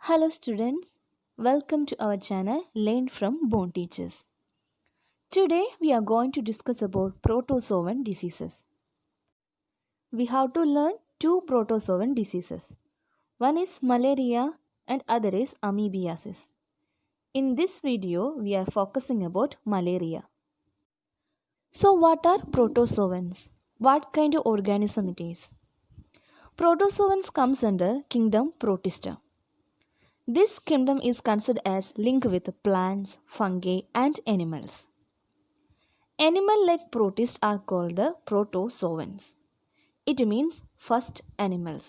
Hello students, welcome to our channel Learn from Bone Teachers. Today we are going to discuss about protozoan diseases. We have to learn two protozoan diseases. One is malaria and other is amoebiasis. In this video we are focusing about malaria. So what are protozoans? What kind of organism it is? Protozoans comes under kingdom Protista. This kingdom is considered as linked with plants, fungi, and animals. Animal-like protists are called the protozoans. It means first animals.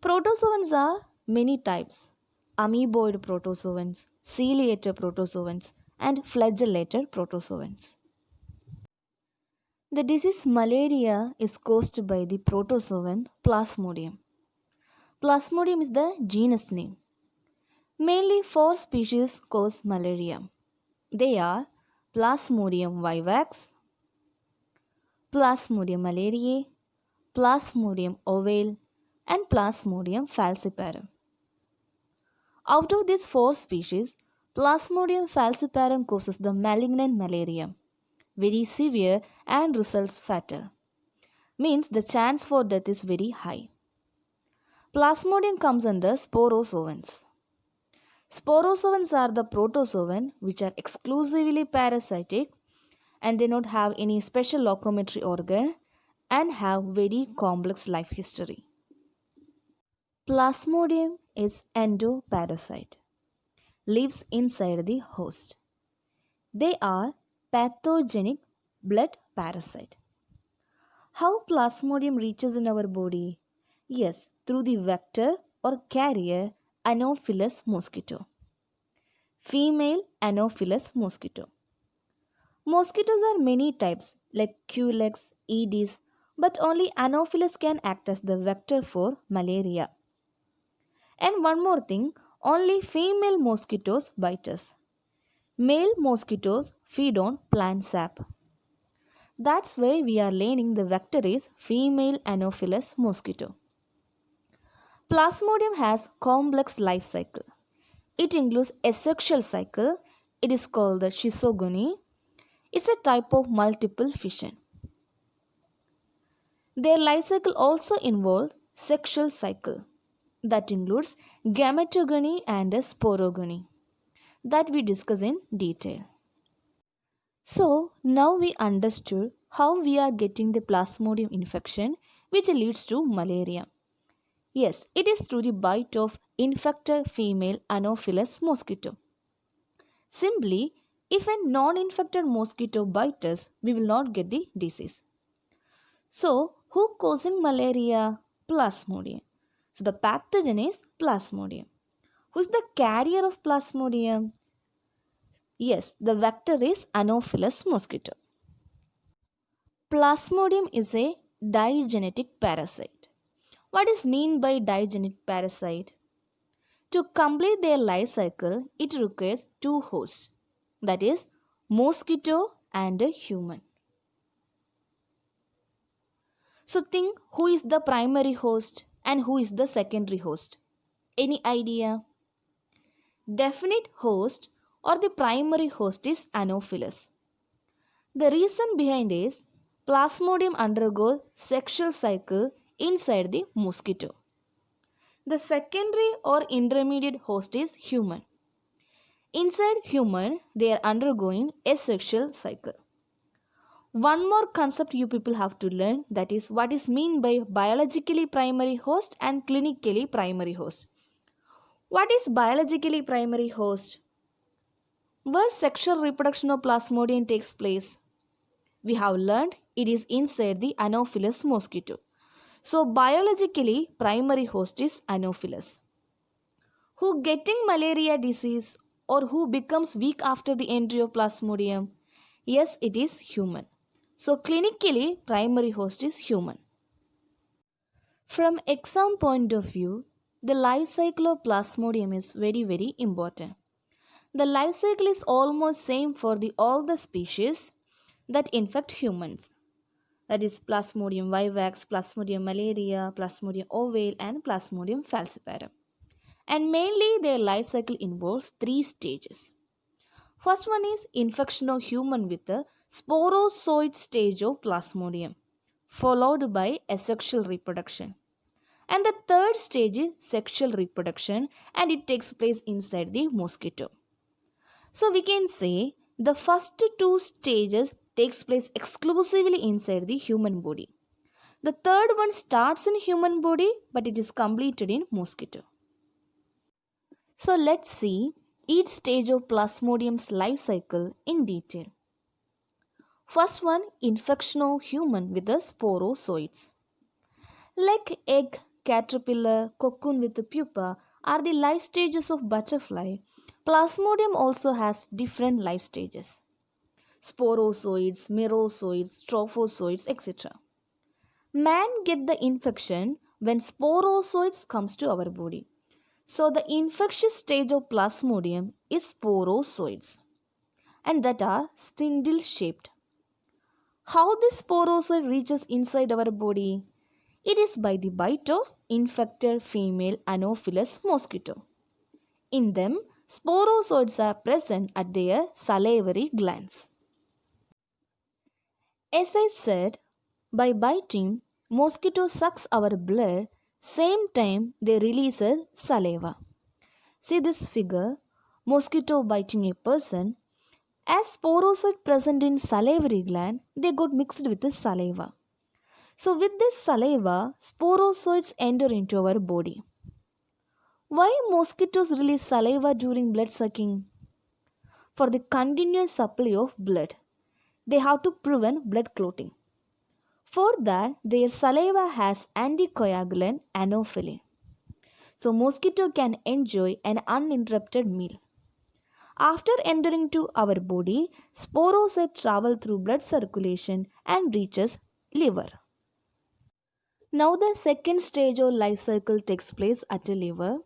Protozoans are many types: amoeboid protozoans, ciliated protozoans, and flagellated protozoans. The disease malaria is caused by the protozoan Plasmodium. Plasmodium is the genus name. Mainly four species cause malaria. They are Plasmodium vivax, Plasmodium malariae, Plasmodium ovale, and Plasmodium falciparum. Out of these four species, Plasmodium falciparum causes the malignant malaria, very severe and results fatal. Means the chance for death is very high. Plasmodium comes under sporozoans. Sporozoans are the protozoan which are exclusively parasitic and they don't have any special locomotory organ and have very complex life history. Plasmodium is endoparasite, lives inside the host. They are pathogenic blood parasite. How Plasmodium reaches in our body? Yes, through the vector or carrier Anopheles mosquito. Female Anopheles mosquito. Mosquitoes are many types like Culex, Aedes, but only Anopheles can act as the vector for malaria. And one more thing, only female mosquitoes bite us. Male mosquitoes feed on plant sap. That's why we are learning the vector is female Anopheles mosquito. Plasmodium has complex life cycle. It includes a sexual cycle. It is called the schizogony. It's a type of multiple fission. Their life cycle also involves sexual cycle that includes gametogony and sporogony that we discuss in detail. So now we understood how we are getting the plasmodium infection which leads to malaria. Yes, it is through the bite of infected female Anopheles mosquito. Simply, if a non-infected mosquito bites us, we will not get the disease. So, who causing malaria? Plasmodium. So, the pathogen is Plasmodium. Who is the carrier of Plasmodium? Yes, the vector is Anopheles mosquito. Plasmodium is a digenetic parasite. What is mean by digenetic parasite? To complete their life cycle, it requires two hosts, that is, mosquito and a human. So think who is the primary host and who is the secondary host. Any idea? Definite host or the primary host is Anopheles. The reason behind is Plasmodium undergoes sexual cycle inside the mosquito. The secondary or intermediate host is human. Inside human, they are undergoing a sexual cycle. One more concept you people have to learn, that is what is mean by biologically primary host and clinically primary host. What is biologically primary host? Where sexual reproduction of Plasmodium takes place? We have learned it is inside the Anopheles mosquito. So biologically primary host is Anopheles. Who getting malaria disease or who becomes weak after the entry of Plasmodium? Yes, it is human. So clinically primary host is human. From exam point of view, the life cycle of Plasmodium is very important. The life cycle is almost same for all the species that infect humans. That is Plasmodium vivax, Plasmodium malaria, Plasmodium ovale and Plasmodium falciparum. and mainly their life cycle involves three stages. First one is infection of human with the sporozoid stage of Plasmodium, followed by asexual reproduction. And the third stage is sexual reproduction and it takes place inside the mosquito. So we can say the first two stages takes place exclusively inside the human body. The third one starts in human body but it is completed in mosquito. So let's see each stage of Plasmodium's life cycle in detail. First one, infection of human with the sporozoites. Like egg, caterpillar, cocoon with the pupa are the life stages of butterfly. Plasmodium also has different life stages. Sporozoites, merozoites, trophozoites, etc. Man get the infection when sporozoites comes to our body. So the infectious stage of Plasmodium is sporozoites and that are spindle shaped. How this sporozoid reaches inside our body? It is by the bite of infected female Anopheles mosquito. In them, sporozoids are present at their salivary glands. As I said, by biting, mosquito sucks our blood, same time they release a saliva. See this figure, mosquito biting a person. As sporozoid present in salivary gland, they got mixed with the saliva. So with this saliva, sporozoids enter into our body. Why mosquitoes release saliva during blood sucking? For the continuous supply of blood. They have to prevent blood clotting. For that, their saliva has anticoagulant anophyllin. So mosquito can enjoy an uninterrupted meal. After entering to our body, sporozoids travel through blood circulation and reaches liver. Now the second stage of life cycle takes place at the liver,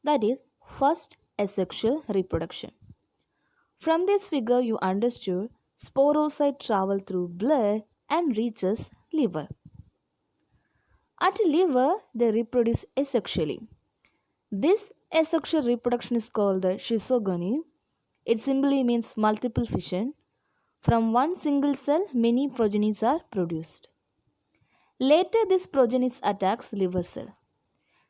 that is first asexual reproduction. From this figure you understood sporocytes travel through blood and reaches liver. At liver they reproduce asexually. This asexual reproduction is called the schizogony. It simply means multiple fission. From one single cell many progenies are produced. Later this progeny attacks liver cell.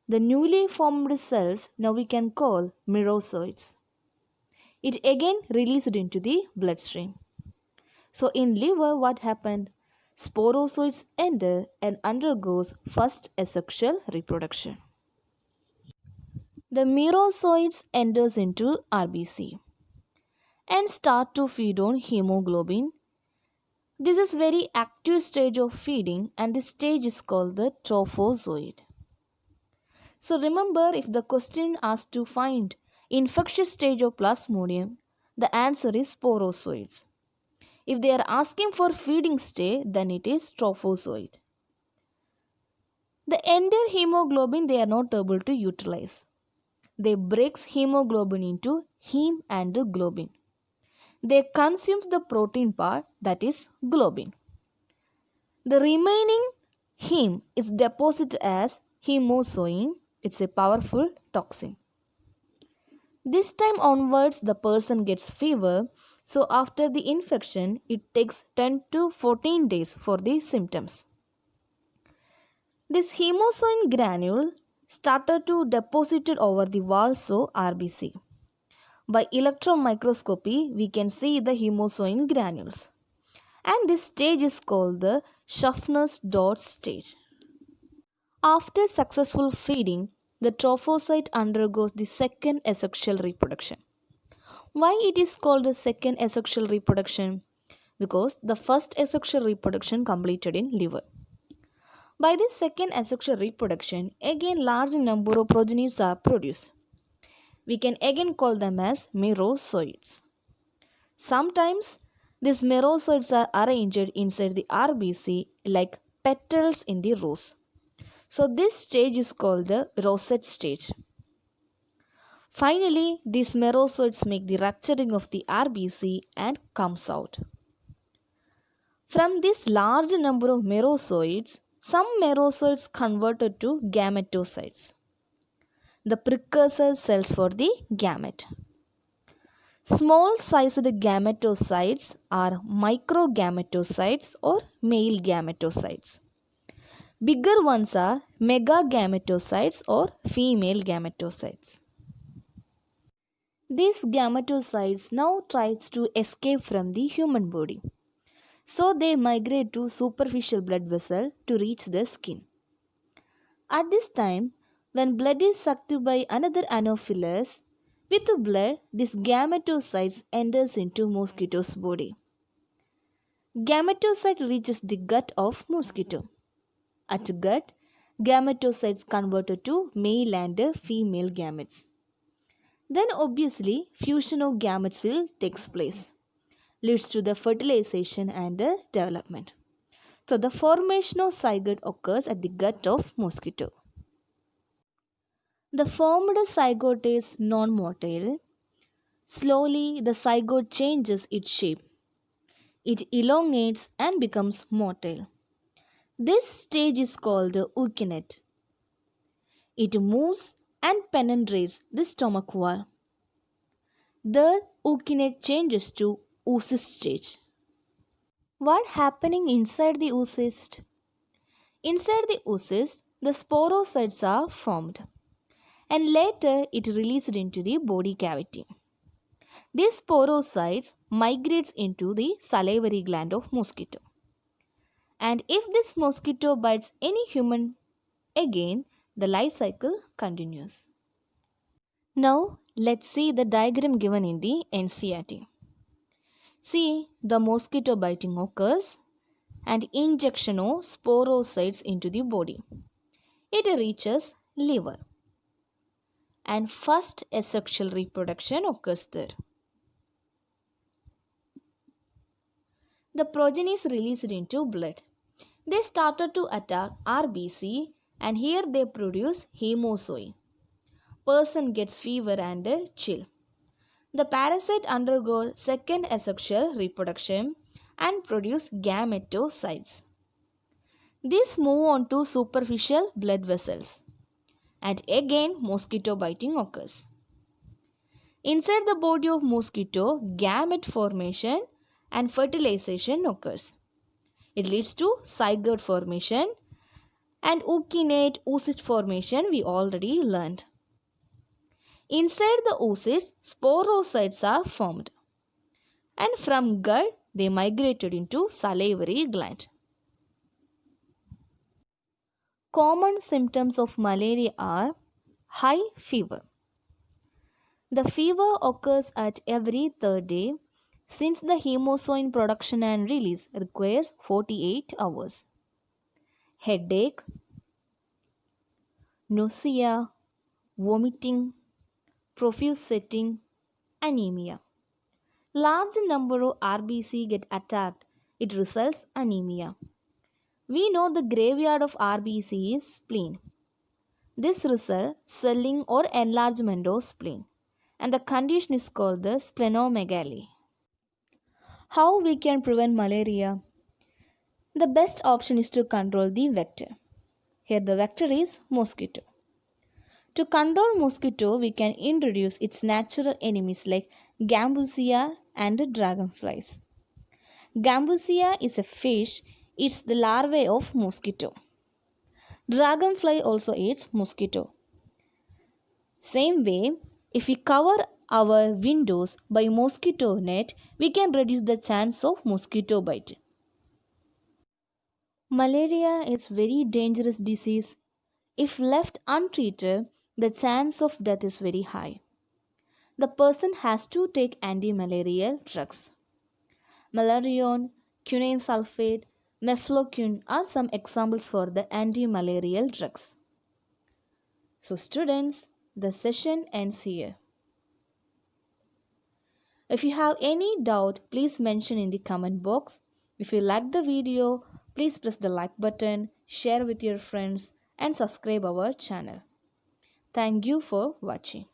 The newly formed cells now we can call merozoites. It again released into the bloodstream. So in liver what happened? Sporozoites enter and undergoes first asexual reproduction. The merozoites enters into RBC and start to feed on hemoglobin. This is very active stage of feeding and this stage is called the trophozoid. So remember if the question asks to find infectious stage of Plasmodium, the answer is sporozoites. If they are asking for feeding stage, then it is trophozoid. The entire hemoglobin they are not able to utilize. They breaks hemoglobin into heme and globin. They consume the protein part that is globin. The remaining heme is deposited as hemozoin. It's a powerful toxin. This time onwards the person gets fever. So after the infection it takes 10 to 14 days for the symptoms. This hemozoin granule started to deposit over the walls of RBC. By electron microscopy we can see the hemozoin granules. And this stage is called the Schaffner's dot stage. After successful feeding, the trophocyte undergoes the second asexual reproduction. Why it is called the second asexual reproduction? Because the first asexual reproduction completed in liver. By this second asexual reproduction, again large number of progenies are produced. We can again call them as merozoites. Sometimes these merozoites are arranged inside the RBC like petals in the rose. So this stage is called the rosette stage. Finally, these merozoites make the rupturing of the RBC and comes out. From this large number of merozoites, some merozoites converted to gametocytes. the precursor cells for the gamete. Small sized gametocytes are microgametocytes or male gametocytes. Bigger ones are megagametocytes or female gametocytes. These gametocytes now tries to escape from the human body. So they migrate to superficial blood vessel to reach the skin. At this time, when blood is sucked by another Anopheles, with the blood, this gametocyte enters into mosquito's body. Gametocyte reaches the gut of mosquito. At gut, gametocytes converted to male and female gametes. Then obviously fusion of gametes will takes place, leads to the fertilization and the development. So the formation of zygote occurs at the gut of mosquito. The formed zygote is non-motile. Slowly the zygote changes its shape. It elongates and becomes motile. This stage is called the ookinete. It moves and penetrates the stomach wall. The ookinete changes to oocyst stage. What happening inside the oocyst? Inside the oocyst, the sporocytes are formed and later it released into the body cavity. These sporocytes migrates into the salivary gland of mosquito. And if this mosquito bites any human again, the life cycle continues. Now let's see the diagram given in the NCERT. See, the mosquito biting occurs and injection of sporocytes into the body. It reaches liver and first asexual reproduction occurs there. The progeny is released into blood. They started to attack RBC and here they produce hemozoe. Person gets fever and chill. The parasite undergoes second asexual reproduction and produce gametocytes. These move on to superficial blood vessels and again mosquito biting occurs. Inside the body of mosquito, gamete formation and fertilization occurs. It leads to zygote formation and ookinete oocyst formation we already learned. Inside the oocyst, sporocytes are formed and from gut they migrated into salivary gland. Common symptoms of malaria are high fever. The fever occurs at every third day since the hemozoin production and release requires 48 hours. Headache, nausea, vomiting, profuse sweating, anemia. Large number of RBC get attacked, it results anemia. We know the graveyard of RBC is spleen. This results swelling or enlargement of spleen and the condition is called the splenomegaly. How we can prevent malaria? The best option is to control the vector. Here the vector is mosquito. To control mosquito, we can introduce its natural enemies like Gambusia and dragonflies. Gambusia is a fish, eats the larvae of mosquito. Dragonfly also eats mosquito. Same way, if we cover our windows by mosquito net, we can reduce the chance of mosquito bite. Malaria is very dangerous disease. If left untreated, the chance of death is very high. The person has to take anti-malarial drugs. Malarion, quinine sulfate, mefloquine are some examples for the anti-malarial drugs. So students, the session ends here. If you have any doubt, please mention in the comment box. If you like the video, please press the like button, share with your friends and subscribe our channel. Thank you for watching.